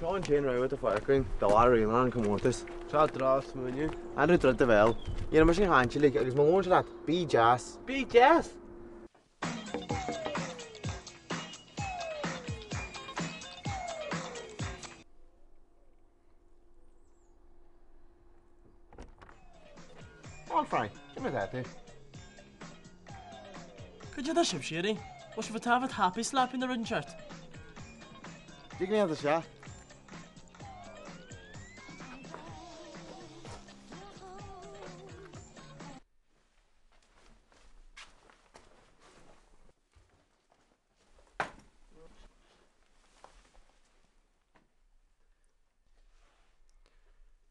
Sean Chain right with the fucking the lottery and come with this. Tá drás munu. Andrew tried the well. You know, machine hand chili. It's my lunch that. Be jazz. Bí jazz. All fine. Give me that, eh? Could you ship Sherry? Was you have a happy slap in the red shirt? You can have the shot.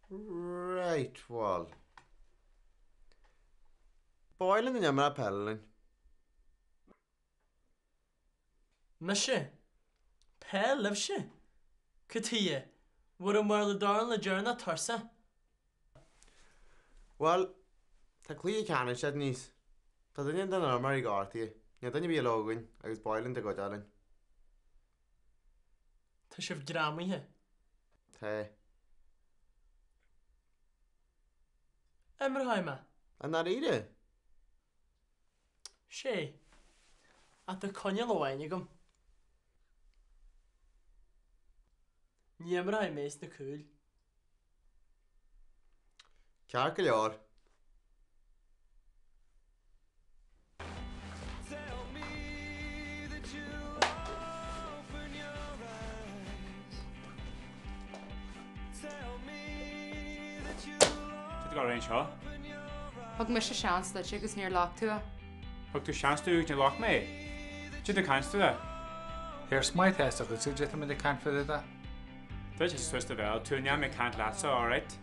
Right, well. Boiling and you're peddling. Misha, Pell live she? Katia, would a more the darn the journey Tursa? Well, the clear can shed niece. Tá dine den armor I garty. Ne dine be logan, I was boiling to go darling. Tishif Grammy he. Hey. Emmerheimer. And that eat it? She. At the Conula Winegum. Niemmerheim is the cool. Carcalior. Got range, huh? Hug me a chance that she goes near lock to her. Hug to chance to you lock me. Did the cans to that? Here's my test of the legitimate can't fit that. This is just about two young can't last so alright.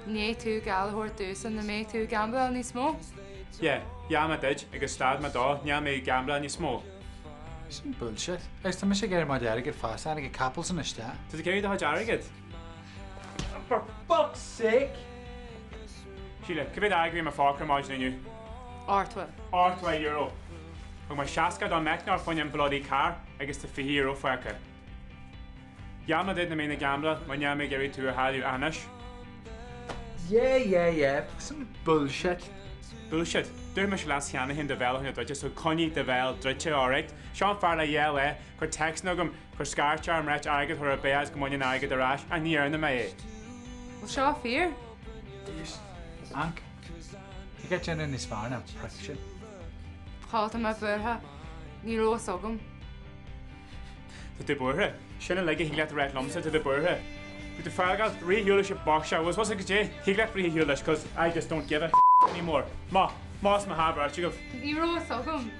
Nee, two Gallagher doos and the me two gamble and he smoke. Yeah, I'm a ditch. I could start my dog, yeah, me gamble and you smoke. Some bullshit. I used to miss again my dad get fast and I get couples in the stat. Did you carry the hot arrogant? For fuck's sake. Sheila, could be agree my fork imagine you. Artwa. €8. When my shaska done mechnar from your bloody car, I guess the €4 fucker. Yama didn't mean a gambler when Yama gave it to a Hallyu Anish. Yeah. Some bullshit. Bullshit. Do my last hand in the vel on the so Connie the vel, Dritcha, alright. Sean Farley yell, could text nugum, could scar charm rich agate or a bears come on and the rash, and near in the May. Well, show fear. Ank. You get you in this far now, friction. Called him a burha. Nero sogum. To the burha. Shouldn't like he let the red lumps into the burha. With the fargal, re-heeliship box show was what's it he let re-heelish because I just don't give a anymore. Moss my haber, you go. Nero sogum.